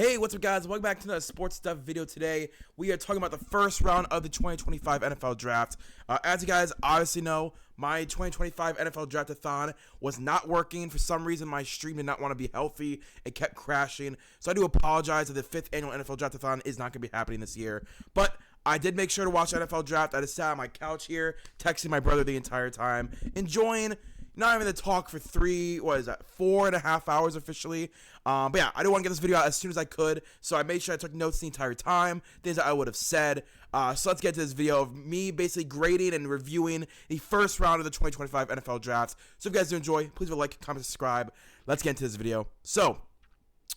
Hey, what's up, guys? Welcome back to another sports stuff video. Today, we are talking about the first round of the 2025 NFL Draft. As you guys obviously know, my 2025 NFL Draft-a-thon was not working. For some reason, my stream did not want to be healthy. It kept crashing. So I do apologize that the 5th annual NFL Draft-a-thon is not going to be happening this year. But I did make sure to watch NFL Draft. I just sat on my couch here, texting my brother the entire time, enjoying not even the talk for 4.5 hours officially. But yeah, I didn't want to get this video out as soon as I could, so I made sure I took notes the entire time, things that I would have said. So let's get to this video of me basically grading and reviewing the first round of the 2025 NFL Draft. So if you guys do enjoy, please leave a like, comment, subscribe. Let's get into this video. So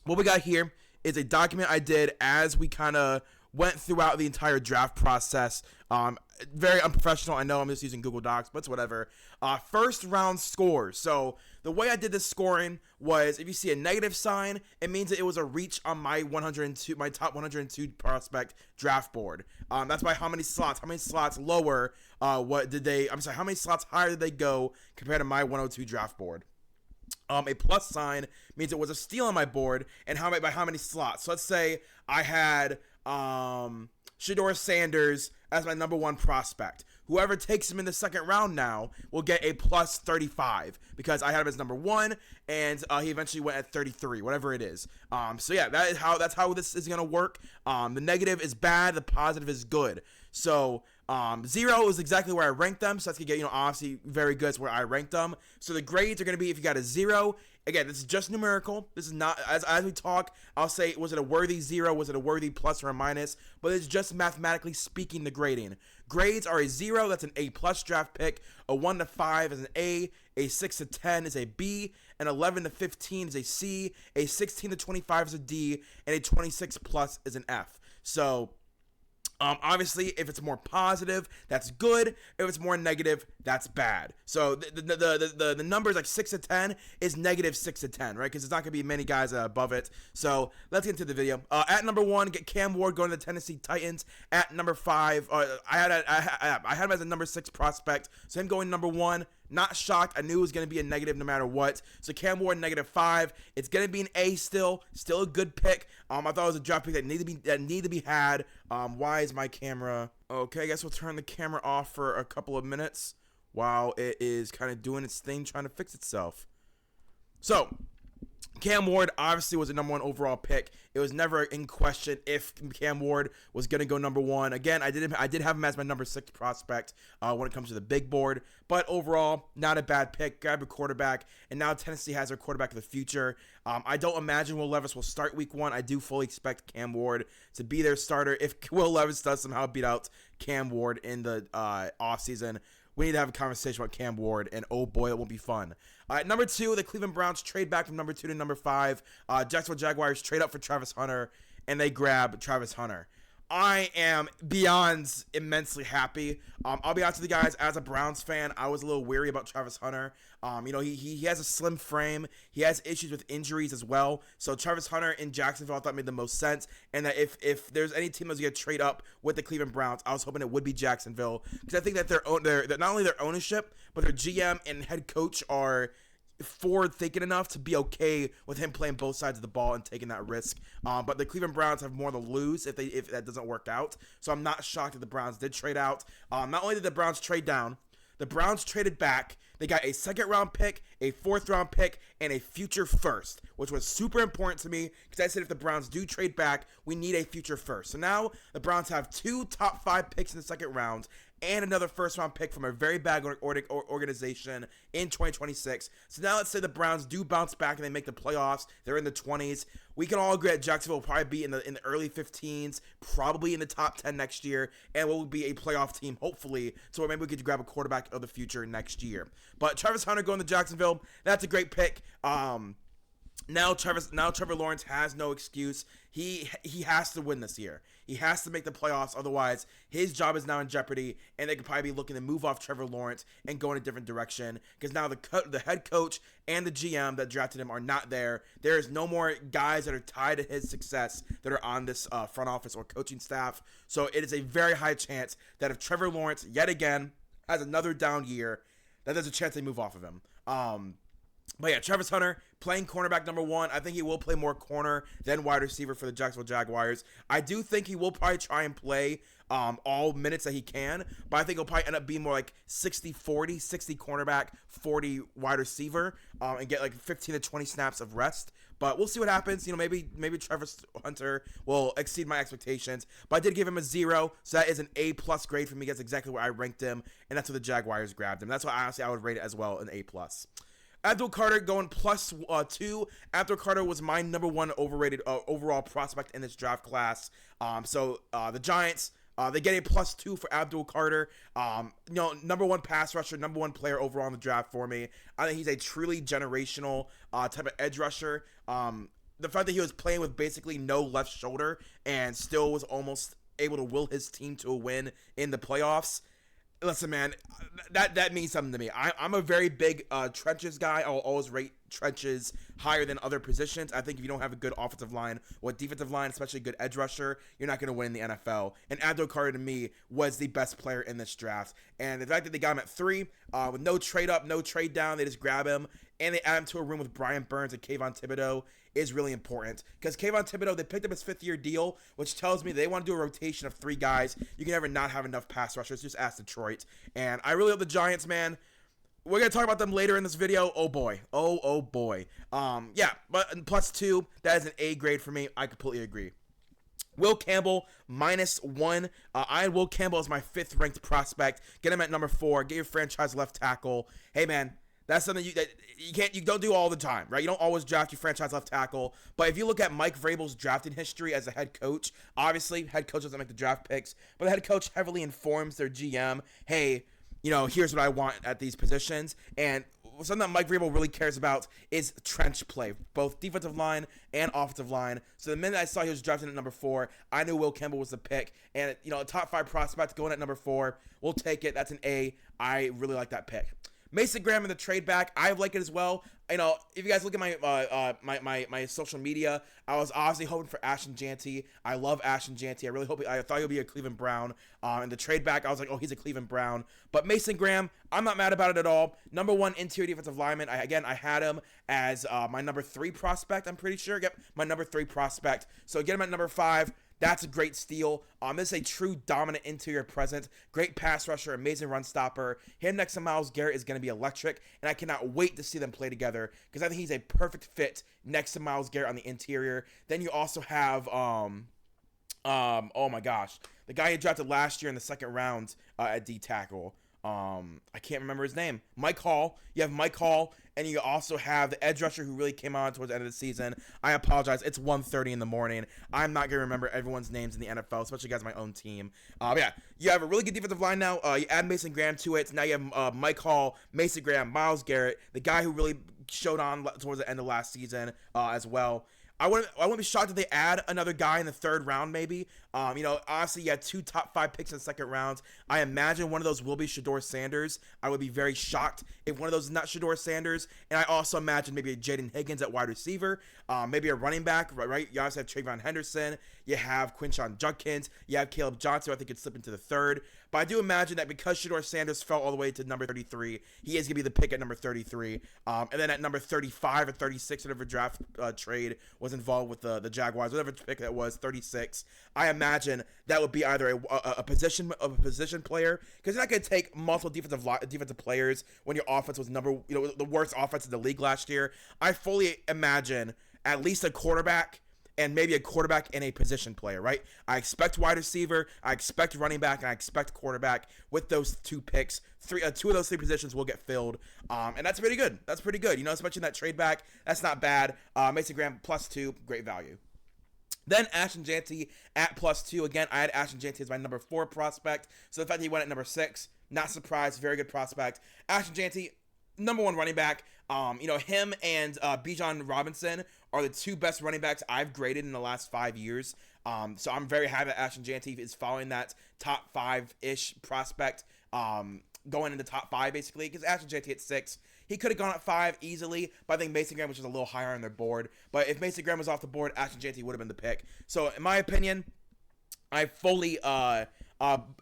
what we got here is a document I did as we kind of went throughout the entire draft process. Very unprofessional. I know I'm just using Google Docs, but it's whatever. First round scores. So the way I did this scoring was, if you see a negative sign, it means that it was a reach on my top 102 prospect draft board. That's by how many slots lower. How many slots higher did they go compared to my 102 draft board? A plus sign means it was a steal on my board, and by how many slots. So let's say I had Shedeur Sanders as my number one prospect. Whoever takes him in the second round now will get a plus 35 because I had him as number one, and he eventually went at 33, whatever it is. So yeah, that's how this is gonna work. The negative is bad, the positive is good. So 0 is exactly where I ranked them, so that's gonna get, obviously very good is where I ranked them. So the grades are gonna be, if you got a 0, again, this is just numerical. This is not, as we talk, I'll say, was it a worthy 0? Was it a worthy plus or a minus? But it's just mathematically speaking the grading. Grades are a 0, that's an A plus draft pick. A 1 to 5 is an A 6 to 10 is a B, an 11 to 15 is a C, a 16 to 25 is a D, and a 26 plus is an F. So obviously, if it's more positive, that's good. If it's more negative, that's bad. So the numbers like 6 to 10 is negative 6 to 10, right? Because there's not going to be many guys above it. So let's get into the video. At number 1, get Cam Ward going to the Tennessee Titans. At number 5, I had him as a number 6 prospect. So him going number 1. Not shocked. I knew it was going to be a negative no matter what. So Cam Ward, negative 5. It's going to be an A still a good pick. I thought it was a draft pick that needed to be had. Why is my camera? Okay, I guess we'll turn the camera off for a couple of minutes while it is kind of doing its thing, trying to fix itself. So Cam Ward obviously was a number 1 overall pick. It was never in question if Cam Ward was going to go number 1. Again, I did have him as my number 6 prospect when it comes to the big board. But overall, not a bad pick. Grab a quarterback, and now Tennessee has their quarterback of the future. I don't imagine Will Levis will start week 1. I do fully expect Cam Ward to be their starter. If Will Levis does somehow beat out Cam Ward in the offseason, we need to have a conversation about Cam Ward, and oh boy, it won't be fun. Number 2, the Cleveland Browns trade back from number 2 to number 5. Jacksonville Jaguars trade up for Travis Hunter, and they grab Travis Hunter. I am beyond immensely happy. I'll be honest with you guys, as a Browns fan, I was a little weary about Travis Hunter. He has a slim frame. He has issues with injuries as well. So Travis Hunter in Jacksonville I thought made the most sense. And that if there's any team that's going to trade up with the Cleveland Browns, I was hoping it would be Jacksonville. Because I think that they're not only their ownership, but their GM and head coach are forward thinking enough to be okay with him playing both sides of the ball and taking that risk. But the Cleveland Browns have more to lose if that doesn't work out. So I'm not shocked that the Browns did trade out. Not only did the Browns trade down, the Browns traded back. They got a 2nd round pick, a 4th round pick, and a future first, which was super important to me because I said if the Browns do trade back, we need a future first. So now the Browns have 2 top 5 picks in the 2nd round and another 1st round pick from a very bad organization in 2026. So now let's say the Browns do bounce back and they make the playoffs. They're in the 20s. We can all agree that Jacksonville will probably be in the early 15s, probably in the top 10 next year, and will be a playoff team, hopefully, so maybe we could grab a quarterback of the future next year. But Travis Hunter going to Jacksonville, that's a great pick. Now Trevor Lawrence has no excuse. He has to win this year. He has to make the playoffs. Otherwise, his job is now in jeopardy, and they could probably be looking to move off Trevor Lawrence and go in a different direction because now the head coach and the GM that drafted him are not there. There is no more guys that are tied to his success that are on this front office or coaching staff. So it is a very high chance that if Trevor Lawrence yet again has another down year, that there's a chance they move off of him. But yeah, Travis Hunter playing cornerback number 1. I think he will play more corner than wide receiver for the Jacksonville Jaguars. I do think he will probably try and play all minutes that he can, but I think he'll probably end up being more like 60-40, 60 cornerback, 40 wide receiver, and get like 15 to 20 snaps of rest. But we'll see what happens. Maybe Travis Hunter will exceed my expectations. But I did give him a 0, so that is an A+ grade for me. That's exactly where I ranked him, and that's where the Jaguars grabbed him. That's why honestly I would rate it as well an A+. Abdul Carter going +2. Abdul Carter was my number 1 overrated overall prospect in this draft class. So the Giants, they get a +2 for Abdul Carter. Number 1 pass rusher, number 1 player overall in the draft for me. I think he's a truly generational type of edge rusher. The fact that he was playing with basically no left shoulder and still was almost able to will his team to a win in the playoffs. Listen, man, that means something to me. I'm a very big trenches guy. I'll always rate trenches higher than other positions. I think if you don't have a good offensive line or defensive line, especially a good edge rusher, you're not going to win in the NFL. And Abdul Carter, to me, was the best player in this draft. And the fact that they got him at 3, with no trade up, no trade down, they just grab him, and they add him to a room with Brian Burns and Kayvon Thibodeau is really important. Because Kayvon Thibodeau, they picked up his 5th-year deal, which tells me they want to do a rotation of 3 guys. You can never not have enough pass rushers. Just ask Detroit. And I really hope the Giants, man, we're going to talk about them later in this video. Oh, boy. Oh, boy. Yeah, but +2, that is an A grade for me. I completely agree. Will Campbell, -1. I had Will Campbell as my 5th-ranked prospect. Get him at number 4. Get your franchise left tackle. Hey, man. That's something you don't do all the time, right? You don't always draft your franchise left tackle. But if you look at Mike Vrabel's drafting history as a head coach, obviously head coach doesn't make the draft picks, but the head coach heavily informs their GM, hey, here's what I want at these positions. And something that Mike Vrabel really cares about is trench play, both defensive line and offensive line. So the minute I saw he was drafted at number 4, I knew Will Campbell was the pick. And a top 5 prospect going at number 4, we'll take it. That's an A. I really like that pick. Mason Graham in the trade back, I like it as well. If you guys look at my social media, I was obviously hoping for Ashton Jeanty. I love Ashton Jeanty. I thought he'll be a Cleveland Brown. In the trade back, I was like, oh, he's a Cleveland Brown. But Mason Graham, I'm not mad about it at all. Number 1 interior defensive lineman. I had him as my number 3 prospect, I'm pretty sure. Yep, my number 3 prospect. So get him at number 5. That's a great steal. This is a true dominant interior presence. Great pass rusher, amazing run stopper. Him next to Myles Garrett is going to be electric, and I cannot wait to see them play together because I think he's a perfect fit next to Myles Garrett on the interior. Then you also have, oh my gosh, the guy you drafted last year in the 2nd round at D tackle. I can't remember his name. Mike Hall. You have Mike Hall, and you also have the edge rusher who really came on towards the end of the season. I apologize. It's 1:30 in the morning. I'm not going to remember everyone's names in the NFL, especially guys on my own team. Yeah, you have a really good defensive line now. You add Mason Graham to it. Now you have Mike Hall, Mason Graham, Myles Garrett, the guy who really showed on towards the end of last season as well. I wouldn't be shocked if they add another guy in the 3rd round, maybe. Honestly, you had 2 top 5 picks in the 2nd round. I imagine one of those will be Shedeur Sanders. I would be very shocked if one of those is not Shedeur Sanders. And I also imagine maybe a Jaden Higgins at wide receiver, maybe a running back, right? You also have Trayvon Henderson. You have Quinshon Judkins. You have Caleb Johnson, who I think could slip into the 3rd. But I do imagine that because Shedeur Sanders fell all the way to number 33, he is going to be the pick at number 33. And then at number 35 or 36, whatever draft trade was involved with the Jaguars, whatever pick that was, 36, I imagine that would be either a position player, because you're not going to take multiple defensive players when your offense was the worst offense in the league last year. I fully imagine at least a quarterback and maybe a quarterback and a position player, right? I expect wide receiver, I expect running back, and I expect quarterback with those 2 picks. 2 of those 3 positions will get filled, and that's pretty good. That's pretty good. Especially in that trade back, that's not bad. Mason Graham +2, great value. Then Ashton Jeanty at +2. Again, I had Ashton Jeanty as my number 4 prospect, so the fact that he went at number 6, not surprised, very good prospect. Ashton Jeanty, number 1 running back. Him and Bijan Robinson are the 2 best running backs I've graded in the last 5 years. So I'm very happy that Ashton Jeanty is following that top 5-ish prospect, going into top 5 basically, because Ashton Jeanty at 6. He could have gone at 5 easily, but I think Mason Graham was just a little higher on their board. But if Mason Graham was off the board, Ashton Jeanty would have been the pick. So in my opinion, I fully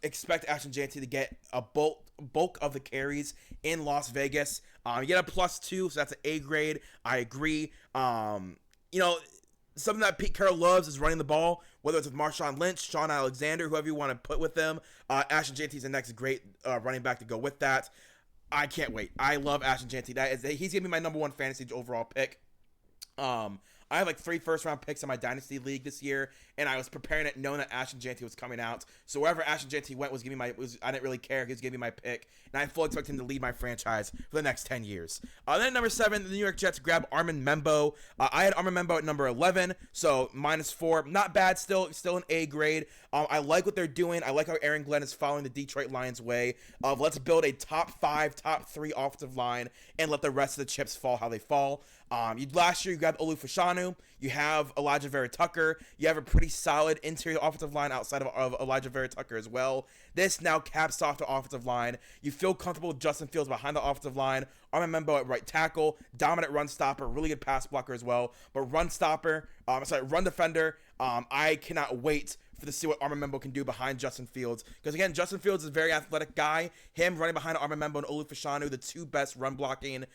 expect Ashton Jeanty to get a bulk of the carries in Las Vegas. You get a +2, so that's an A grade. I agree. Something that Pete Carroll loves is running the ball, whether it's with Marshawn Lynch, Sean Alexander, whoever you want to put with them. Ashton Jeanty's the next great running back to go with that. I can't wait. I love Ashton Jeanty. He's going to be my number 1 fantasy overall pick. I have like 3 first-round picks in my Dynasty League this year, and I was preparing it knowing that Ashton Jeanty was coming out. So wherever Ashton Jeanty went was giving me I didn't really care. He was giving me my pick, and I fully expect him to lead my franchise for the next 10 years. Then at number 7, the New York Jets grab Armin Membo. I had Armin Membo at number 11, so -4. Not bad, still an A grade. I like what they're doing. I like how Aaron Glenn is following the Detroit Lions way of let's build a top 5, top 3 offensive line and let the rest of the chips fall how they fall. Last year you grabbed Olu Fashanu. You have Elijah Vera Tucker. You have a pretty solid interior offensive line outside of Elijah Vera Tucker as well. This now caps off the offensive line. You feel comfortable with Justin Fields behind the offensive line. Armin Membo at right tackle, dominant run stopper, really good pass blocker as well. But run defender. I cannot wait to see what Armin Membo can do behind Justin Fields. Because again, Justin Fields is a very athletic guy. Him running behind Armin Membo and Olu Fashanu, the 2 best run blocking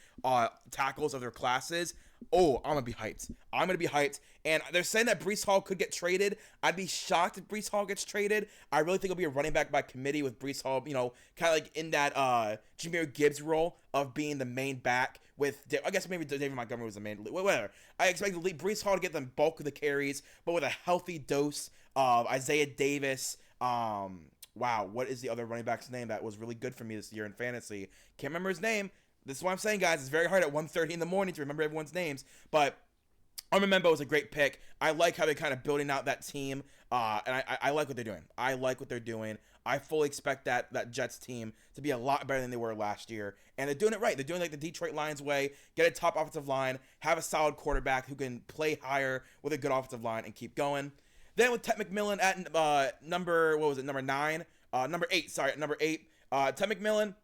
tackles of their classes. Oh, I'm going to be hyped. And they're saying that Breece Hall could get traded. I'd be shocked if Breece Hall gets traded. I really think it'll be a running back by committee with Breece Hall, kind of like in that Jahmyr Gibbs role of being the main back with, I guess maybe David Montgomery was the main, whatever. I expect Breece Hall to get the bulk of the carries, but with a healthy dose of Isaiah Davis. Wow, what is the other running back's name that was really good for me this year in fantasy? Can't remember his name. This is what I'm saying, guys. It's very hard at 1:30 in the morning to remember everyone's names. But Armin Membo is a great pick. I like how they're kind of building out that team. And I like what they're doing. I fully expect that Jets team to be a lot better than they were last year. And they're doing it right. They're doing like the Detroit Lions way. Get a top offensive line. Have a solid quarterback who can play higher with a good offensive line and keep going. Then with Ted McMillan at number 9? Number 8. Ted McMillan,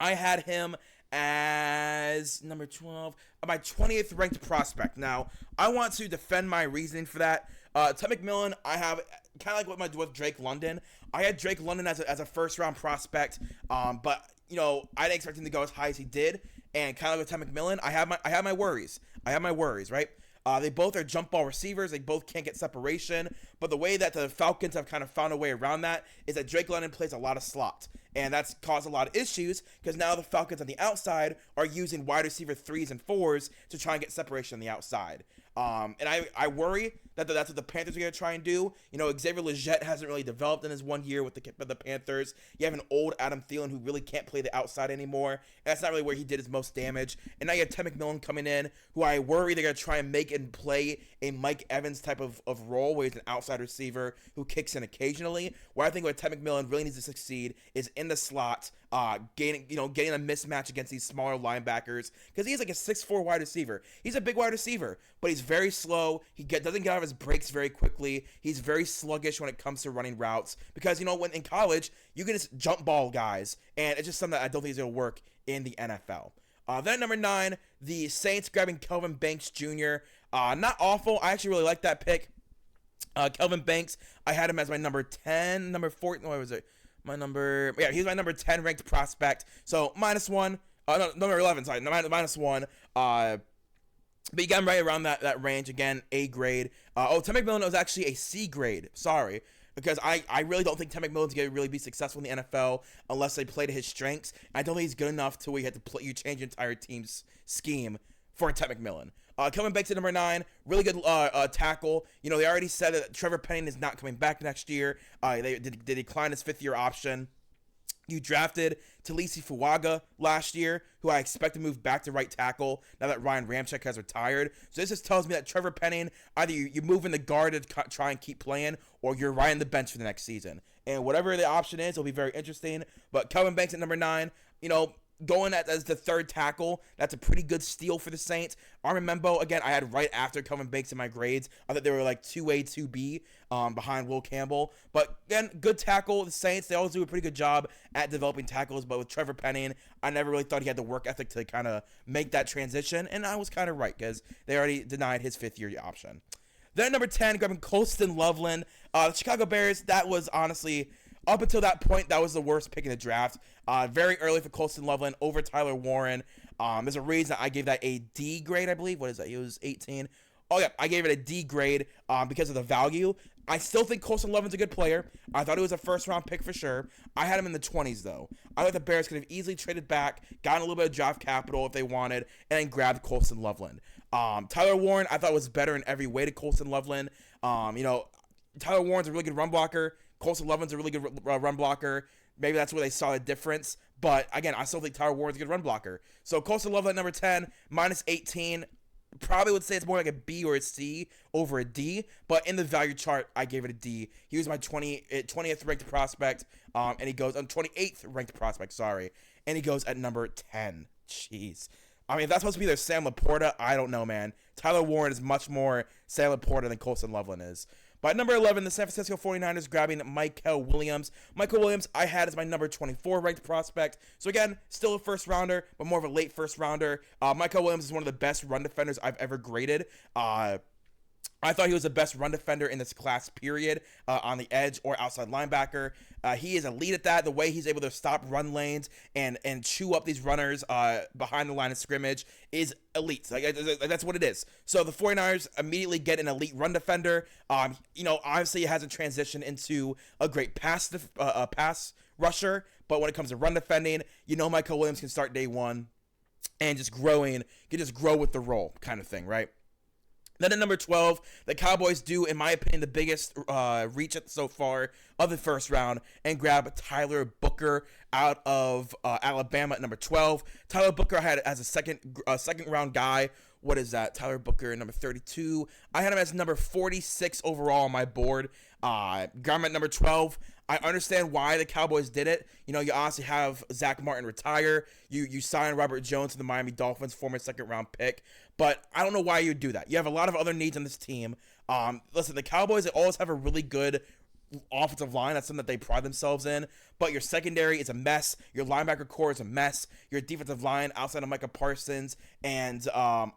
I had him as number 12, my 20th ranked prospect. Now, I want to defend my reasoning for that. Ted McMillan, I have kind of like with Drake London. I had Drake London as a first round prospect, but I didn't expect him to go as high as he did. And kind of with Ted McMillan, I have my worries. Right? They both are jump ball receivers. They both can't get separation. But the way that the Falcons have kind of found a way around that is that Drake London plays a lot of slot. And that's caused a lot of issues because now the Falcons on the outside are using wide receiver 3s and 4s to try and get separation on the outside. And I worry that that's what the Panthers are going to try and do. Xavier Legette hasn't really developed in his 1 year with the Panthers. You have an old Adam Thielen who really can't play the outside anymore. And that's not really where he did his most damage. And now you have Ted McMillan coming in, who I worry they're going to try and make and play a Mike Evans type of role where he's an outside receiver who kicks in occasionally. Where I think what Ted McMillan really needs to succeed is in the slot, getting a mismatch against these smaller linebackers, because he's like a 6'4" wide receiver. He's a big wide receiver, but he's very slow. He doesn't get out of his breaks very quickly. He's very sluggish when it comes to running routes, because when in college you can just jump ball guys, and it's just something that I don't think is going to work in the NFL. Then at number 9, the Saints grabbing Kelvin Banks Jr. Not awful. I actually really like that pick. Kelvin Banks, I had him as my number 10, number 14. What was it? He's my number 10 ranked prospect. So -1. Number 11. Sorry, -1. But you got him right around that range again. A grade. Ted McMillan was actually a C grade. Sorry. Because I really don't think Ted McMillan's going to really be successful in the NFL unless they play to his strengths. I don't think he's good enough to where you have to you change your entire team's scheme for Ted McMillan. Kelvin Banks at number 9, really good tackle. They already said that Trevor Penning is not coming back next year. They declined his 5th-year option. You drafted Talisi Fuaga last year, who I expect to move back to right tackle now that Ryan Ramczyk has retired. So this just tells me that Trevor Penning, either you move in the guard to try and keep playing, or you're riding the bench for the next season. And whatever the option is, it'll be very interesting. But Kelvin Banks at number 9, going as the 3rd tackle, that's a pretty good steal for the Saints. Armin Membo, again, I had right after Kelvin Banks in my grades. I thought they were like 2A, 2B behind Will Campbell. But again, good tackle. The Saints, they always do a pretty good job at developing tackles. But with Trevor Penning, I never really thought he had the work ethic to kind of make that transition. And I was kind of right because they already denied his 5th-year option. Then number 10, grabbing Colston Loveland. The Chicago Bears, that was honestly Up until that point, that was the worst pick in the draft. Very early for Colston Loveland over Tyler Warren. There's a reason I gave that a D grade, I believe. What is that? He was 18. Oh, yeah, I gave it a D grade because of the value. I still think Colston Loveland's a good player. I thought he was a first-round pick for sure. I had him in the 20s, though. I thought the Bears could have easily traded back, gotten a little bit of draft capital if they wanted, and then grabbed Colston Loveland. Tyler Warren, I thought was better in every way to Colston Loveland. Tyler Warren's a really good run blocker. Colston Loveland's a really good run blocker. Maybe that's where they saw the difference. But, again, I still think Tyler Warren's a good run blocker. So, Colston Loveland, number 10, minus 18. Probably would say it's more like a B or a C over a D, but in the value chart, I gave it a D. He was my 20th ranked prospect, and he goes on 28th ranked prospect, and he goes at number 10. Jeez. I mean, if that's supposed to be their Sam Laporta, I don't know, man. Tyler Warren is much more Sam Laporta than Colston Loveland is. By number 11, the San Francisco 49ers grabbing Mykel Williams. Mykel Williams, I had as my number 24 ranked prospect. So again, still a first rounder, but more of a late first rounder. Mykel Williams is one of the best run defenders I've ever graded. I thought he was the best run defender in this class, period, on the edge or outside linebacker. He is elite at that. The way he's able to stop run lanes and chew up these runners behind the line of scrimmage is elite. That's what it is. So the 49ers immediately get an elite run defender. Obviously he hasn't transitioned into a great pass rusher, but when it comes to run defending, Mykel Williams can start day one and can just grow with the role kind of thing, right? Then at number 12, the Cowboys do, in my opinion, the biggest reach so far of the first round and grab Tyler Booker out of Alabama at number 12. Tyler Booker I had as a second round guy. What is that? Tyler Booker, number 32. I had him as number 46 overall on my board. Got him at number 12. I understand why the Cowboys did it. You honestly have Zach Martin retire. You sign Robert Jones to the Miami Dolphins, former second-round pick. But I don't know why you'd do that. You have a lot of other needs on this team. Listen, the Cowboys, they always have a really good offensive line. That's something that they pride themselves in. But your secondary is a mess. Your linebacker core is a mess. Your defensive line outside of Micah Parsons and all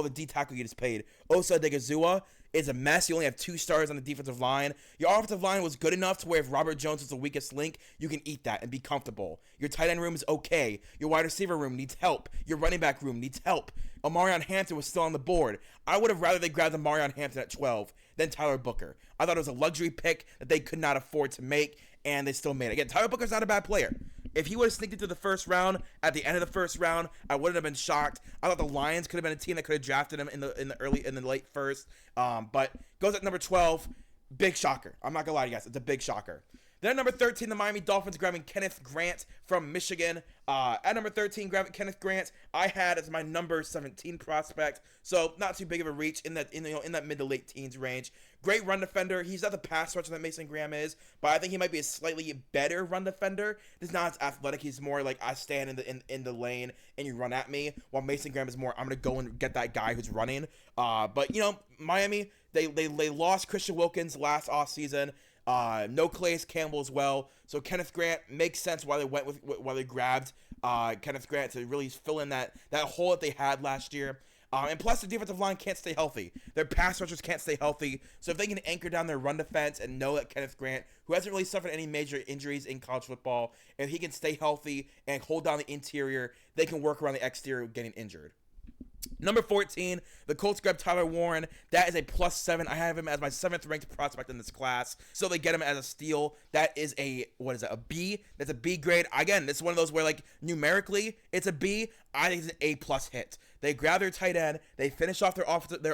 the D tackle you just paid, Osa Odighizuwa, is a mess. You only have 2 stars on the defensive line. Your offensive line was good enough to where if Robert Jones was the weakest link, you can eat that and be comfortable. Your tight end room is okay. Your wide receiver room needs help. Your running back room needs help. Omarion Hampton was still on the board. I would have rather they grabbed Omarion Hampton at 12 than Tyler Booker. I thought it was a luxury pick that they could not afford to make, and they still made it. Again, Tyler Booker's not a bad player. If he would have sneaked into the first round at the end of the first round, I wouldn't have been shocked. I thought the Lions could have been a team that could have drafted him in the late first. But goes at number 12. Big shocker. I'm not gonna lie to you guys. It's a big shocker. Then at number 13, the Miami Dolphins grabbing Kenneth Grant from Michigan. At number 13, grabbing Kenneth Grant, I had as my number 17 prospect. So not too big of a reach in that mid to late teens range. Great run defender. He's not the pass rusher that Mason Graham is, but I think he might be a slightly better run defender. He's not as athletic. He's more like I stand in the lane and you run at me, while Mason Graham is more I'm gonna go and get that guy who's running. But Miami, they lost Christian Wilkins last offseason. No Calais Campbell as well. So Kenneth Grant makes sense why they grabbed Kenneth Grant to really fill in that hole that they had last year. And plus, the defensive line can't stay healthy. Their pass rushers can't stay healthy. So if they can anchor down their run defense and know that Kenneth Grant, who hasn't really suffered any major injuries in college football, if he can stay healthy and hold down the interior, they can work around the exterior getting injured. Number 14, the Colts grab Tyler Warren. That is a +7. I have him as my 7th ranked prospect in this class. So they get him as a steal. That is a B? That's a B grade. Again, this is one of those where, numerically, it's a B. I think it's an A+ hit. They grab their tight end. They finish off their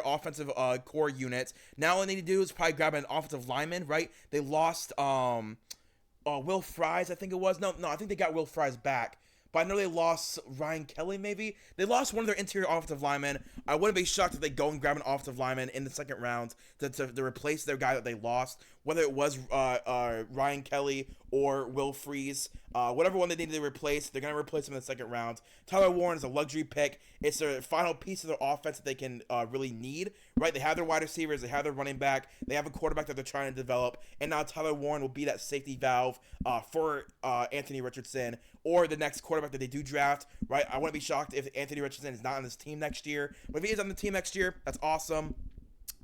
offensive core units. Now all they need to do is probably grab an offensive lineman, right? They lost Will Fries, I think it was. No, I think they got Will Fries back. But I know they lost Ryan Kelly, maybe. They lost one of their interior offensive linemen. I wouldn't be shocked if they go and grab an offensive lineman in the second round to replace their guy that they lost, whether it was Ryan Kelly or Will Fries. Whatever one they needed to replace, they're going to replace him in the second round. Tyler Warren is a luxury pick. It's their final piece of their offense that they can really need, right? They have their wide receivers. They have their running back. They have a quarterback that they're trying to develop. And now Tyler Warren will be that safety valve for Anthony Richardson or the next quarterback that they do draft, right? I wouldn't be shocked if Anthony Richardson is not on this team next year. But if he is on the team next year, that's awesome.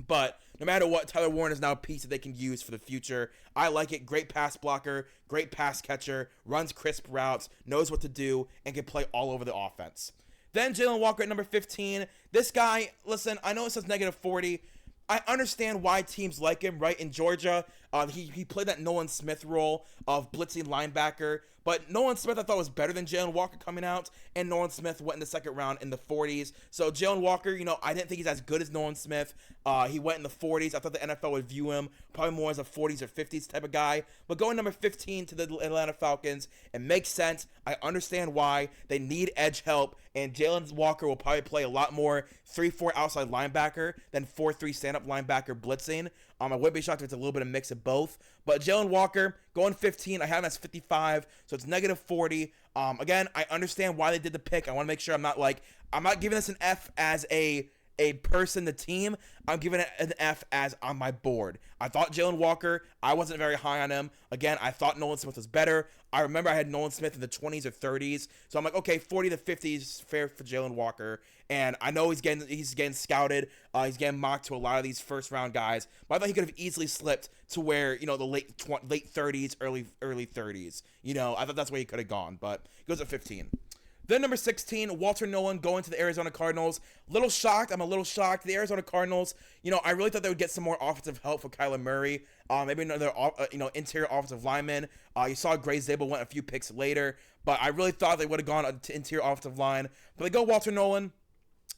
But no matter what, Tyler Warren is now a piece that they can use for the future. I like it. Great pass blocker, great pass catcher, runs crisp routes, knows what to do, and can play all over the offense. Then Jalen Walker at number 15. This guy, listen, I know it says negative 40. I understand why teams like him, right? In Georgia, he played that Nolan Smith role of blitzing linebacker. But Nolan Smith, I thought, was better than Jalen Walker coming out. And Nolan Smith went in the second round in the 40s. So Jalen Walker, I didn't think he's as good as Nolan Smith. He went in the 40s. I thought the NFL would view him probably more as a 40s or 50s type of guy. But going number 15 to the Atlanta Falcons, it makes sense. I understand why. They need edge help. And Jalen Walker will probably play a lot more 3-4 outside linebacker than 4-3 stand-up linebacker blitzing. I wouldn't be shocked if it's a little bit of mix of both. But Jalen Walker, going 15, I have him as 55, so it's negative 40. Again, I understand why they did the pick. I want to make sure I'm not giving this an F as a person, the team. I'm giving it an F as on my board. I thought Jalen Walker, I wasn't very high on him. Again, I thought Nolan Smith was better. I remember I had Nolan Smith in the 20s or 30s. So I'm like, okay, 40 to 50 is fair for Jalen Walker. And I know he's getting scouted. He's getting mocked to a lot of these first round guys. But I thought he could have easily slipped to where, the late 30s, early 30s. I thought that's where he could have gone. But he goes at 15. Then number 16, Walter Nolan going to the Arizona Cardinals. I'm a little shocked. The Arizona Cardinals, I really thought they would get some more offensive help for Kyler Murray. Maybe another, interior offensive lineman. You saw Gray Zabel went a few picks later, but I really thought they would have gone to interior offensive line. But they go Walter Nolan.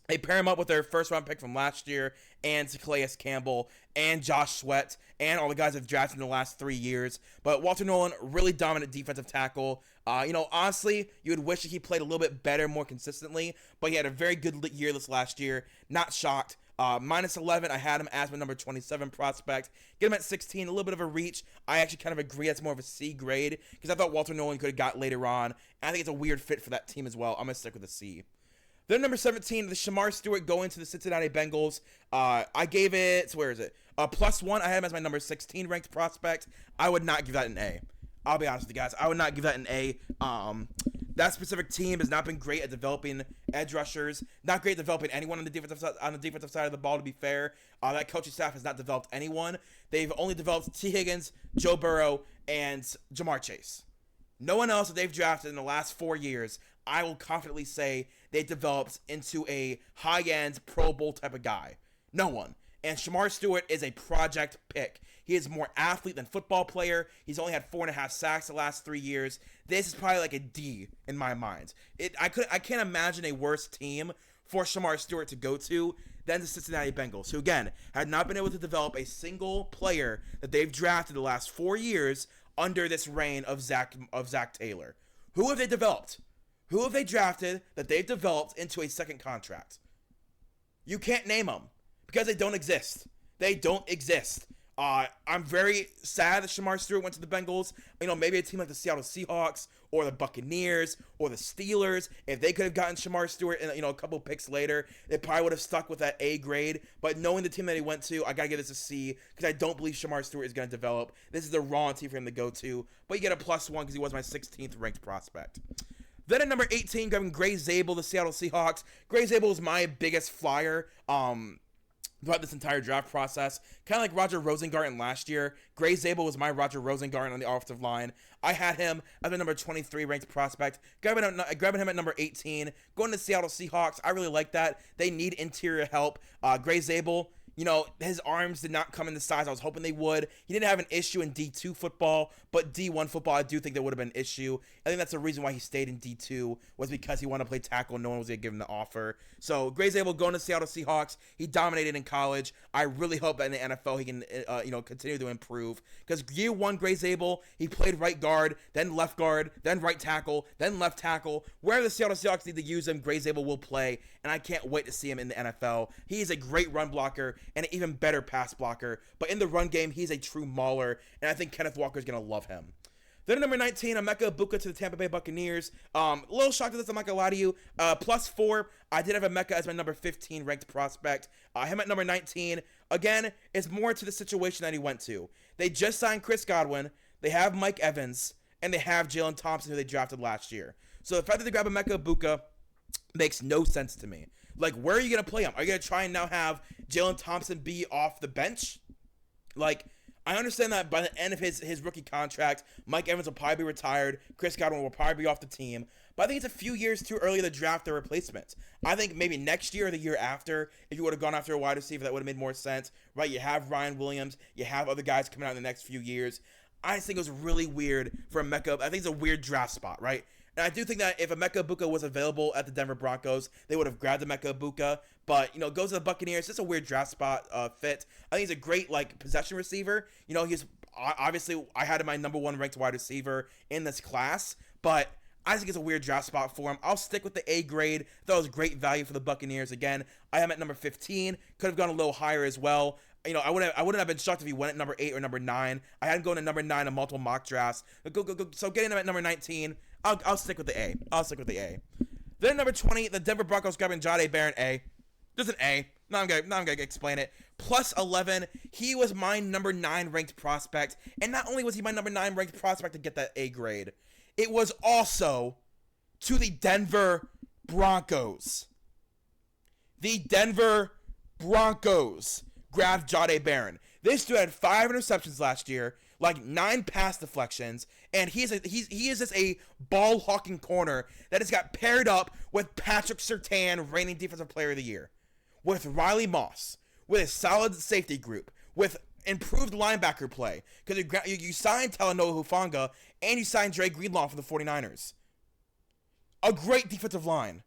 They pair him up with their first-round pick from last year, and Calais Campbell, and Josh Sweat, and all the guys they've drafted in the last 3 years. But Walter Nolan, really dominant defensive tackle. Honestly, you would wish that he played a little bit better, more consistently, but he had a very good year this last year. Not shocked. Minus 11, I had him as my number 27 prospect. Get him at 16, a little bit of a reach. I actually kind of agree that's more of a C grade, because I thought Walter Nolan could have got later on, and I think it's a weird fit for that team as well. I'm going to stick with a C. Then number 17, the Shamar Stewart going to the Cincinnati Bengals. I gave it, where is it? +1, I had him as my number 16 ranked prospect. I would not give that an A. I'll be honest with you guys. I would not give that an A. That specific team has not been great at developing edge rushers. Not great at developing anyone on the defensive side of the ball, to be fair. That coaching staff has not developed anyone. They've only developed T. Higgins, Joe Burrow, and Jamar Chase. No one else that they've drafted in the last 4 years, I will confidently say they developed into a high-end Pro Bowl type of guy. No one. And Shamar Stewart is a project pick. He is more athlete than football player. He's only had 4.5 sacks the last 3 years. This is probably like a D in my mind. I can't imagine a worse team for Shamar Stewart to go to than the Cincinnati Bengals, who again had not been able to develop a single player that they've drafted the last 4 years under this reign of Zach Taylor. Who have they developed? Who have they drafted that they've developed into a second contract? You can't name them because they don't exist. They don't exist. I'm very sad that Shamar Stewart went to the Bengals. Maybe a team like the Seattle Seahawks or the Buccaneers or the Steelers, if they could have gotten Shamar Stewart in, a couple picks later, they probably would have stuck with that A grade. But knowing the team that he went to, I got to give this a C because I don't believe Shamar Stewart is going to develop. This is the wrong team for him to go to. But you get a +1 because he was my 16th ranked prospect. Then at number 18, grabbing Gray Zabel, the Seattle Seahawks. Gray Zabel was my biggest flyer throughout this entire draft process. Kind of like Roger Rosengarten last year. Gray Zabel was my Roger Rosengarten on the offensive line. I had him as a number 23 ranked prospect. Grabbing him at number 18. Going to Seattle Seahawks. I really like that. They need interior help. Gray Zabel, his arms did not come in the size I was hoping they would. He didn't have an issue in D2 football, but D1 football, I do think there would have been an issue. I think that's the reason why he stayed in D2 was because he wanted to play tackle. No one was going to give him the offer. So Gray Zabel going to Seattle Seahawks. He dominated in college. I really hope that in the NFL he can, continue to improve. Because year one, Gray Zabel, he played right guard, then left guard, then right tackle, then left tackle. Wherever the Seattle Seahawks need to use him, Gray Zabel will play. And I can't wait to see him in the NFL. He is a great run blocker and an even better pass blocker. But in the run game, he's a true mauler, and I think Kenneth Walker is going to love him. Then at number 19, Emeka Egbuka to the Tampa Bay Buccaneers. A little shocked at this, I'm not going to lie to you. +4, I did have Emeka as my number 15 ranked prospect. Him at number 19. Again, it's more to the situation that he went to. They just signed Chris Godwin. They have Mike Evans, and they have Jalen Thompson, who they drafted last year. So the fact that they grab Emeka Egbuka makes no sense to me. Like, where are you going to play him? Are you going to try and now have Jalen Thompson be off the bench? Like, I understand that by the end of his rookie contract, Mike Evans will probably be retired. Chris Godwin will probably be off the team. But I think it's a few years too early to draft a replacement. I think maybe next year or the year after, if you would have gone after a wide receiver, that would have made more sense. Right? You have Ryan Williams. You have other guys coming out in the next few years. I just think it was really weird for Emeka. I think it's a weird draft spot, right? And I do think that if Emeka Egbuka was available at the Denver Broncos, they would have grabbed Emeka Egbuka. But, goes to the Buccaneers. Just a weird draft spot fit. I think he's a great, possession receiver. He's obviously, I had him my number 1 ranked wide receiver in this class. But I think it's a weird draft spot for him. I'll stick with the A grade. That was great value for the Buccaneers. Again, I am at number 15. Could have gone a little higher as well. I wouldn't have been shocked if he went at number 8 or number 9. I had him going to number 9 in multiple mock drafts. So getting him at number 19, I'll stick with the A. Then at number 20, the Denver Broncos grabbing Jahdae Barron A. Just an A. Now I'm gonna explain it. Plus 11, he was my number 9 ranked prospect. And not only was he my number 9 ranked prospect to get that A grade, it was also to the Denver Broncos. The Denver Broncos grabbed Jahdae Barron. This dude had 5 interceptions last year, 9 pass deflections, and he is just a ball hawking corner that has got paired up with Patrick Surtain, reigning defensive player of the year, with Riley Moss, with a solid safety group, with improved linebacker play, because you signed Talanoa Hufanga and you signed Dre Greenlaw for the 49ers. A great defensive line.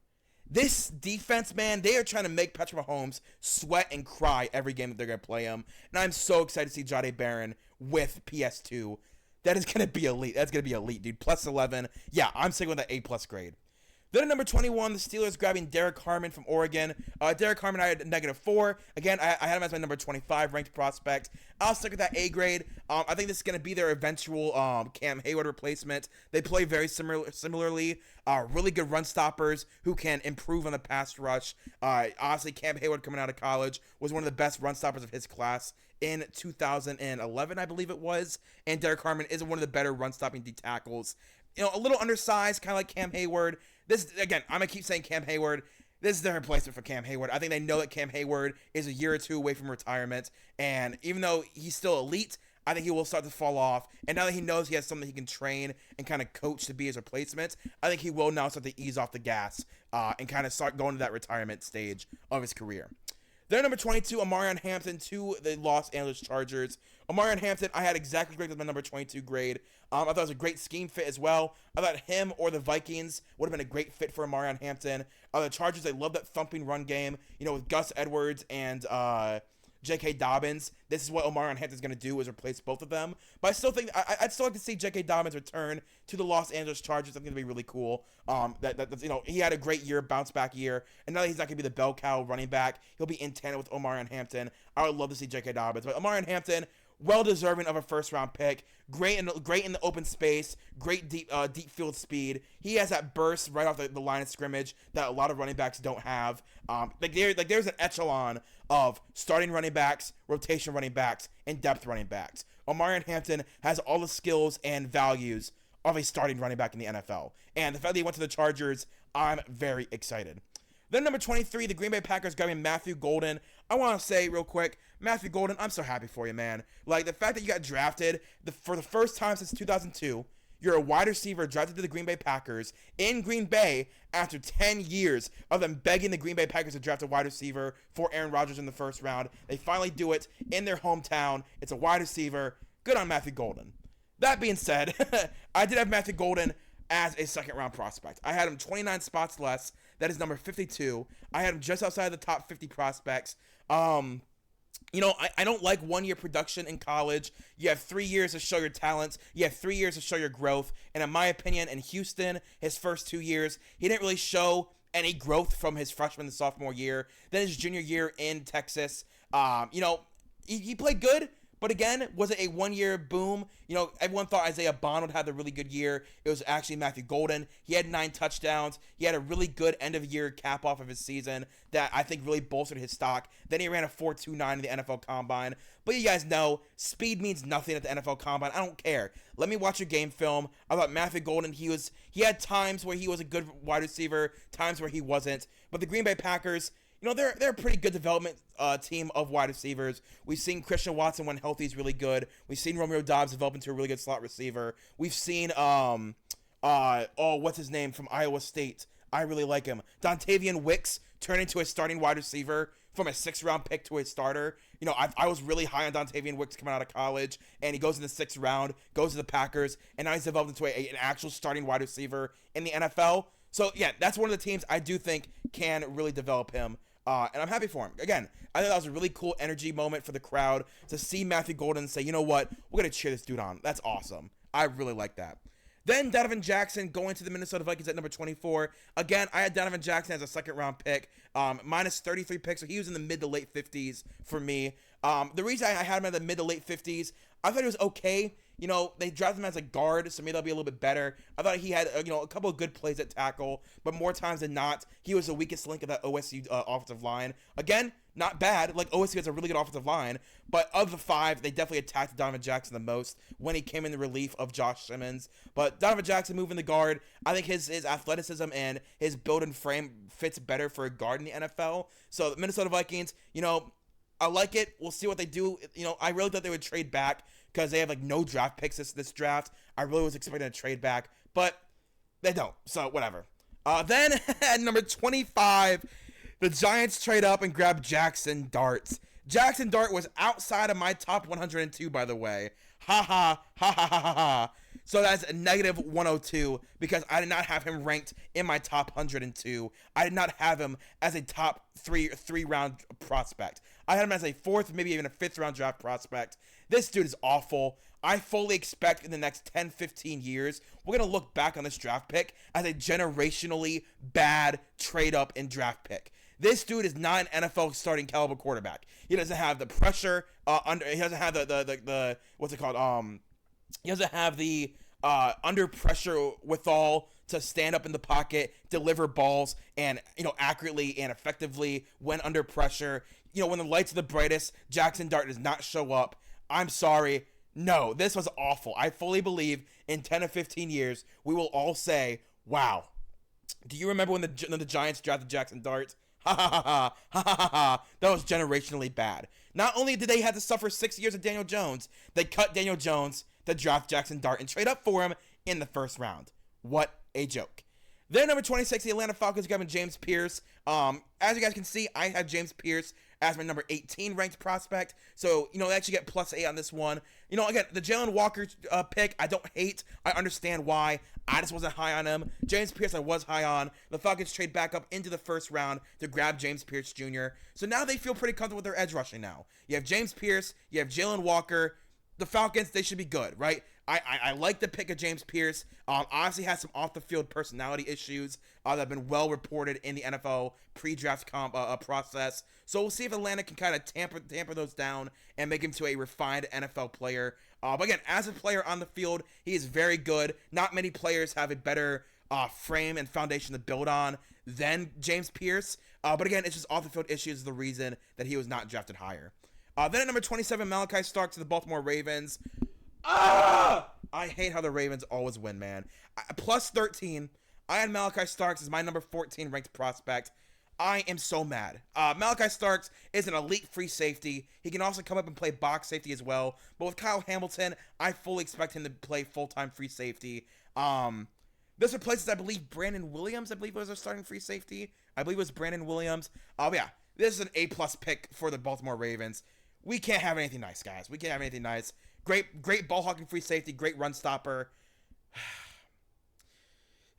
This defense, man, they are trying to make Patrick Mahomes sweat and cry every game that they're going to play him. And I'm so excited to see Jahdae Barron with PS2. That is going to be elite. That's going to be elite, dude. Plus 11. Yeah, I'm sticking with that A+ grade. Then at number 21, the Steelers grabbing Derek Harmon from Oregon. Derek Harmon, I had a -4. Again, I had him as my number 25 ranked prospect. I'll stick with that A grade. I think this is going to be their eventual Cam Hayward replacement. They play very similarly. Really good run stoppers who can improve on the pass rush. Honestly, Cam Hayward coming out of college was one of the best run stoppers of his class in 2011, I believe it was. And Derek Harmon is one of the better run stopping D tackles. A little undersized, kind of like Cam Hayward. This, again, I'm going to keep saying Cam Hayward. This is their replacement for Cam Hayward. I think they know that Cam Hayward is a year or two away from retirement. And even though he's still elite, I think he will start to fall off. And now that he knows he has someone he can train and kind of coach to be his replacement, I think he will now start to ease off the gas and kind of start going to that retirement stage of his career. Then number 22, Omarion Hampton to the Los Angeles Chargers. Omarion Hampton, I had exactly great with my number 22 grade. I thought it was a great scheme fit as well. I thought him or the Vikings would have been a great fit for Omarion Hampton. The Chargers, they love that thumping run game, with Gus Edwards and J.K. Dobbins. This is what Omarion Hampton's going to do, is replace both of them. But I still think I'd still like to see J.K. Dobbins return to the Los Angeles Chargers. I think it'd be really cool. He had a great year, bounce back year, and now that he's not going to be the bell cow running back, he'll be in tandem with Omarion Hampton. I would love to see J.K. Dobbins, but Omarion Hampton, well deserving of a first round pick. Great in the open space. Great deep field speed. He has that burst right off the line of scrimmage that a lot of running backs don't have. There's an echelon of starting running backs, rotation running backs, and depth running backs. Omarion Hampton has all the skills and values of a starting running back in the NFL. And the fact that he went to the Chargers, I'm very excited. Then number 23, the Green Bay Packers grabbing Matthew Golden. I want to say real quick, Matthew Golden, I'm so happy for you, man. The fact that you got drafted for the first time since 2002, you're a wide receiver drafted to the Green Bay Packers in Green Bay after 10 years of them begging the Green Bay Packers to draft a wide receiver for Aaron Rodgers in the first round. They finally do it in their hometown. It's a wide receiver. Good on Matthew Golden. That being said, I did have Matthew Golden as a second-round prospect. I had him 29 spots less. That is number 52. I had him just outside the top 50 prospects. I don't like one-year production in college. You have 3 years to show your talents. You have 3 years to show your growth. And in my opinion, in Houston, his first 2 years, he didn't really show any growth from his freshman and sophomore year. Then his junior year in Texas, he played good, But again, was it a one-year boom? Everyone thought Isaiah Bond would have a really good year. It was actually Matthew Golden. He had 9 touchdowns. He had a really good end-of-year cap off of his season that I think really bolstered his stock. Then he ran a 4.29 in the NFL Combine. But you guys know, speed means nothing at the NFL Combine. I don't care. Let me watch your game film. I thought Matthew Golden, he had times where he was a good wide receiver, times where he wasn't. But the Green Bay Packers, they're a pretty good development team of wide receivers. We've seen Christian Watson when healthy is really good. We've seen Romeo Doubs develop into a really good slot receiver. We've seen what's his name from Iowa State? I really like him. Dontavian Wicks turn into a starting wide receiver from a 6th-round pick to a starter. I was really high on Dontavian Wicks coming out of college, and he goes in the 6th round, goes to the Packers, and now he's developed into an actual starting wide receiver in the NFL. So, yeah, that's one of the teams I do think can really develop him. And I'm happy for him. Again, I thought that was a really cool energy moment for the crowd to see Matthew Golden say, you know what, we're going to cheer this dude on. That's awesome. I really like that. Then Donovan Jackson going to the Minnesota Vikings at number 24. Again, I had Donovan Jackson as a 2nd-round pick, minus 33 picks, so he was in the mid to late 50s for me. The reason I had him at the mid to late 50s, I thought he was okay. They drafted him as a guard, so maybe that'll be a little bit better. I thought he had, a couple of good plays at tackle, but more times than not, he was the weakest link of that OSU offensive line. Again, not bad. Like, OSU has a really good offensive line, but of the 5, they definitely attacked Donovan Jackson the most when he came in the relief of Josh Simmons. But Donovan Jackson moving the guard, I think his athleticism and his build and frame fits better for a guard in the NFL. So the Minnesota Vikings, I like it. We'll see what they do. I really thought they would trade back because they have no draft picks this draft. I really was expecting a trade back, but they don't. So whatever. Then at number 25, the Giants trade up and grab Jackson Dart. Jackson Dart was outside of my top 102, by the way. Ha ha ha ha ha ha ha. So that's a negative 102 because I did not have him ranked in my top 102. I did not have him as a top three-round prospect. I had him as a 4th, maybe even a 5th-round draft prospect. This dude is awful. I fully expect in the next 10, 15 years, we're going to look back on this draft pick as a generationally bad trade-up and draft pick. This dude is not an NFL starting caliber quarterback. He doesn't have the pressure he doesn't have the what's it called? He doesn't have the under pressure withal to stand up in the pocket, deliver balls, and accurately and effectively when under pressure. When the lights are the brightest, Jackson Dart does not show up. I'm sorry. No, this was awful. I fully believe in 10 or 15 years, we will all say, wow. Do you remember when the Giants drafted Jackson Dart? Ha ha ha ha ha ha ha ha. That was generationally bad. Not only did they have to suffer 6 years of Daniel Jones, they cut Daniel Jones to draft Jackson Dart and trade up for him in the 1st round. What a joke. Then number 26, the Atlanta Falcons grabbing James Pierce. As you guys can see, I have James Pierce as my number 18 ranked prospect. So, they actually get +8 on this one. Again, the Jalen Walker pick, I don't hate. I understand why. I just wasn't high on him. James Pierce, I was high on. The Falcons trade back up into the 1st round to grab James Pierce Jr. So now they feel pretty comfortable with their edge rushing now. You have James Pierce, you have Jalen Walker. The Falcons, they should be good, right? I like the pick of James Pierce. Obviously has some off-the-field personality issues that have been well reported in the NFL pre-draft process. So we'll see if Atlanta can kind of tamper those down and make him to a refined NFL player. But again, as a player on the field, he is very good. Not many players have a better frame and foundation to build on than James Pierce. But again, it's just off-the-field issues is the reason that he was not drafted higher. Then at number 27, Malachi Stark to the Baltimore Ravens. I hate how the Ravens always win, man. +13. I had Malachi Starks as my number 14 ranked prospect. I am so mad. Malachi Starks is an elite free safety. He can also come up and play box safety as well. But with Kyle Hamilton, I fully expect him to play full-time free safety. This replaces, I believe, Brandon Williams. I believe was our starting free safety. I believe it was Brandon Williams. Yeah, this is an A+ pick for the Baltimore Ravens. We can't have anything nice, guys. We can't have anything nice. Great ball hawking free safety, great run stopper.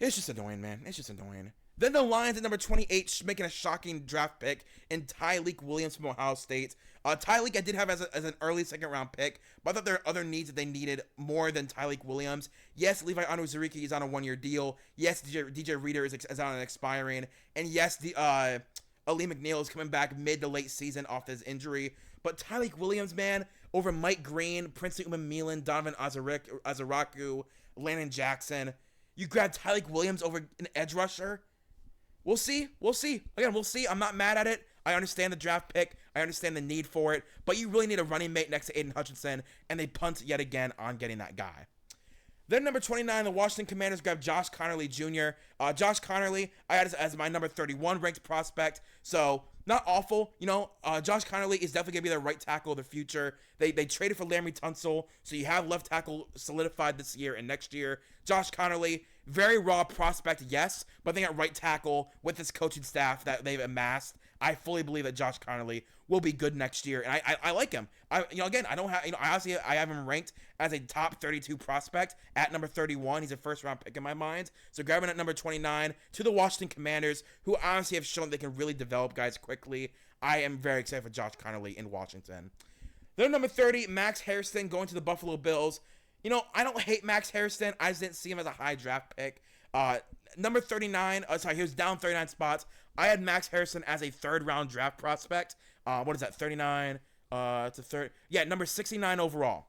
It's just annoying, man. It's just annoying. Then the Lions at number 28, making a shocking draft pick in Tyleik Williams from Ohio State. Tyleik I did have as an early 2nd-round pick, but I thought there are other needs that they needed more than Tyleik Williams. Yes, Levi Onwuzurike is on a 1-year deal. Yes, DJ Reader is on an expiring. And yes, Ali McNeil is coming back mid to late season off his injury. But Tyreek Williams, man, over Mike Green, Prince Umamelan, Donovan Azaraku, Landon Jackson. You grab Tyreek Williams over an edge rusher? We'll see. We'll see. Again, we'll see. I'm not mad at it. I understand the draft pick. I understand the need for it. But you really need a running mate next to Aiden Hutchinson, and they punt yet again on getting that guy. Then number 29, the Washington Commanders grabbed Josh Conerly Jr. Josh Conerly, I had as my number 31 ranked prospect, so not awful. Josh Conerly is definitely going to be their right tackle of the future. They traded for Laremy Tunsil, so you have left tackle solidified this year and next year. Josh Conerly, very raw prospect, yes, but I think at right tackle with this coaching staff that they've amassed, I fully believe that Josh Conerly will be good next year, and I like him. I don't have, I have him ranked as a top 32 prospect at number 31. He's a first round pick in my mind. So grabbing at number 29 to the Washington Commanders, who honestly have shown they can really develop guys quickly. I am very excited for Josh Conerly in Washington. Then number 30, Max Hairston going to the Buffalo Bills. I don't hate Max Hairston. I just didn't see him as a high draft pick. Number 39, he was down 39 spots. I had Max Hairston as a third-round draft prospect. What is that, 39 to 30? Yeah, number 69 overall.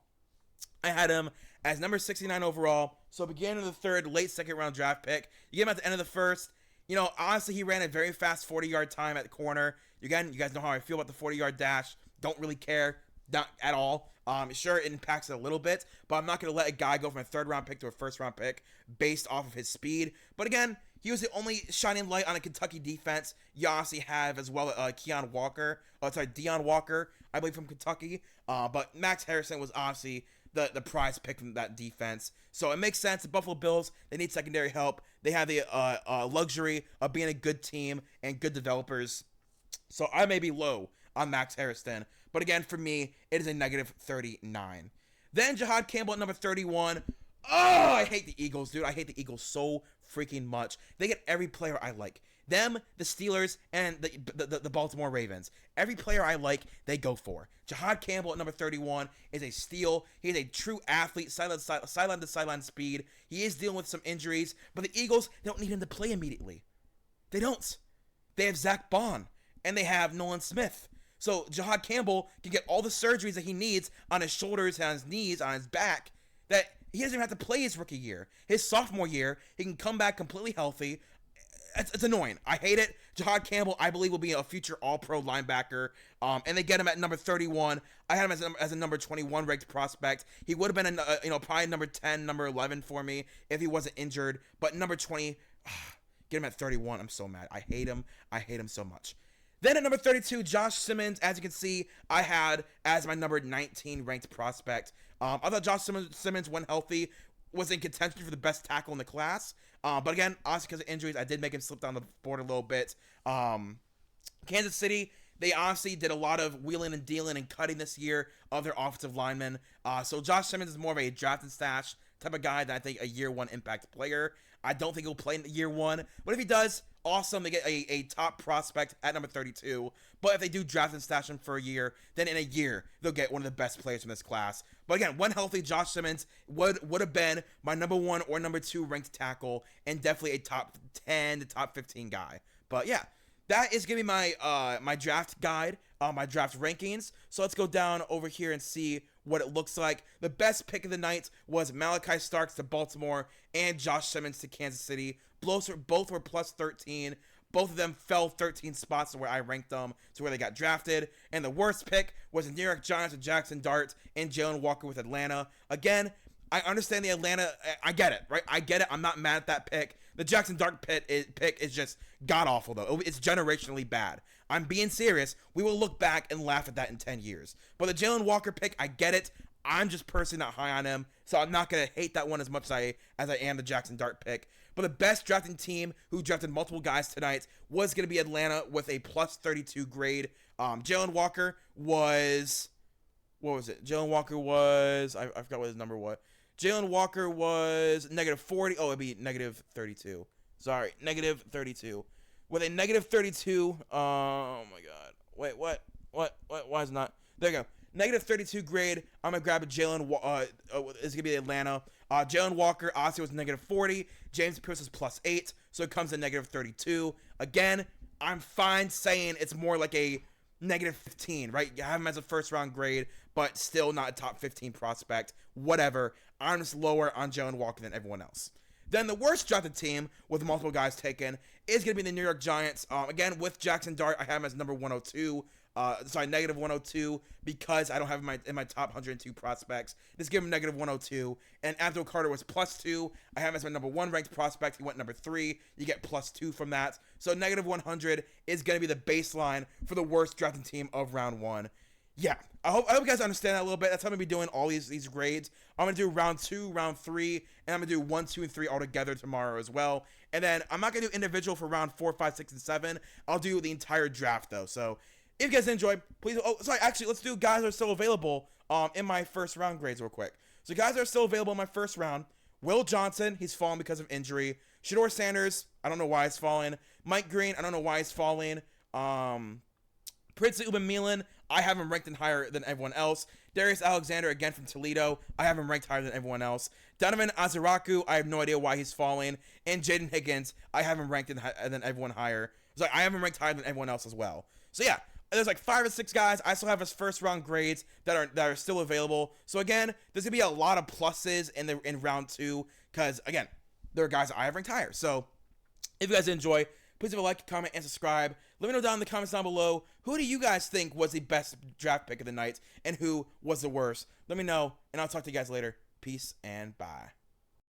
I had him as number 69 overall. So beginning of the third, late second-round draft pick. You get him at the end of the first. Honestly, he ran a very fast 40-yard time at the corner. Again, you guys know how I feel about the 40-yard dash. Don't really care. Not at all. Sure, it impacts it a little bit, but I'm not going to let a guy go from a third-round pick to a first-round pick based off of his speed. But again, he was the only shining light on a Kentucky defense. You obviously have as well Deon Walker, I believe, from Kentucky. But Max Hairston was obviously the prize pick from that defense. So it makes sense. The Buffalo Bills, they need secondary help. They have the luxury of being a good team and good developers. So I may be low on Max Hairston. But again, for me, it is a negative 39. Then Jihad Campbell at number 31. Oh, I hate the Eagles, dude. I hate the Eagles so freaking much. They get every player I like. Them, the Steelers, and the Baltimore Ravens. Every player I like, they go for. Jihad Campbell at number 31 is a steal. He is a true athlete, sideline to sideline speed. He is dealing with some injuries, but the Eagles don't need him to play immediately. They don't. They have Zach Bond, and they have Nolan Smith. So Jihad Campbell can get all the surgeries that he needs on his shoulders, on his knees, on his back, that he doesn't even have to play his rookie year. His sophomore year, he can come back completely healthy. It's annoying. I hate it. Jihad Campbell, I believe, will be a future all-pro linebacker. And they get him at number 31. I had him as a number 21 ranked prospect. He would have been, probably number 10, number 11 for me if he wasn't injured. But number 20, get him at 31. I'm so mad. I hate him. I hate him so much. Then at number 32, Josh Simmons. As you can see, I had as my number 19 ranked prospect. I thought Josh Simmons, when healthy, was in contention for the best tackle in the class. But again, honestly, because of injuries, I did make him slip down the board a little bit. Kansas City, they honestly did a lot of wheeling and dealing and cutting this year of their offensive linemen. So Josh Simmons is more of a draft and stash type of guy than I think a year one impact player. I don't think he'll play in year one. But if he does, awesome. They get a top prospect at number 32. But if they do draft and stash him for a year, then in a year, they'll get one of the best players from this class. But again, when healthy, Josh Simmons would have been my number 1 or number 2 ranked tackle and definitely a top 10 to top 15 guy. But yeah, that is going to be my my draft guide, my draft rankings. So let's go down over here and see what it looks like. The best pick of the night was Malachi Starks to Baltimore and Josh Simmons to Kansas City. Both were plus 13. Both of them fell 13 spots to where I ranked them to where they got drafted. And the worst pick was the New York Giants with Jackson Dart and Jalen Walker with Atlanta. Again, I understand the Atlanta. I get it, right? I get it. I'm not mad at that pick. The Jackson Dart pick is just god-awful, though. It's generationally bad. I'm being serious. We will look back and laugh at that in 10 years. But the Jalen Walker pick, I get it. I'm just personally not high on him, so I'm not going to hate that one as much as I am the Jackson Dart pick. But the best drafting team who drafted multiple guys tonight was going to be Atlanta with a plus 32 grade. Jalen Walker was... What was it? Jalen Walker was... I forgot what his number was. Jalen Walker was negative 40. Oh, it'd be negative 32. Sorry, negative 32. With a negative 32... Oh, my God. Wait, what? Why is it not? There you go. Negative 32 grade. I'm going to grab a Jalen... It's going to be Atlanta. Jalen Walker, obviously, was negative 40. James Pierce is plus 8. So it comes to negative 32. Again, I'm fine saying it's more like a -15, right? You have him as a first round grade, but still not a top 15 prospect. Whatever. I'm just lower on Jalen Walker than everyone else. Then the worst drafted team with multiple guys taken is going to be the New York Giants. Again, with Jackson Dart, I have him as number 102. Negative 102 because I don't have him in my top 102 prospects. Just give him negative 102. And Anthony Carter was +2. I have him as my number 1 ranked prospect. He went number 3. You get +2 from that. So negative 100 is going to be the baseline for the worst drafting team of round 1. Yeah, I hope you guys understand that a little bit. That's how I'm going to be doing all these grades. I'm going to do round 2, round 3, and I'm going to do 1, 2, and 3 all together tomorrow as well. And then I'm not going to do individual for round 4, 5, 6, and 7. I'll do the entire draft, though. So if you guys enjoy, please. Oh, sorry. Actually, let's do guys that are still available in my first round grades real quick. So guys that are still available in my first round: Will Johnson, he's fallen because of injury. Shedeur Sanders, I don't know why he's fallen. Mike Green, I don't know why he's falling. Princely Ubanmielen, I have him ranked higher than everyone else. Darius Alexander, again from Toledo, I have him ranked higher than everyone else. Donovan Azaraku, I have no idea why he's falling. And Jaden Higgins, I have him ranked than everyone higher. So I have him ranked higher than everyone else as well. So yeah, there's like 5 or 6 guys. I still have his first round grades that are still available. So again, there's gonna be a lot of pluses in round 2 because again, there are guys I have ranked higher. So if you guys enjoy, please leave a like, comment, and subscribe. Let me know down in the comments down below, who do you guys think was the best draft pick of the night and who was the worst? Let me know, and I'll talk to you guys later. Peace and bye.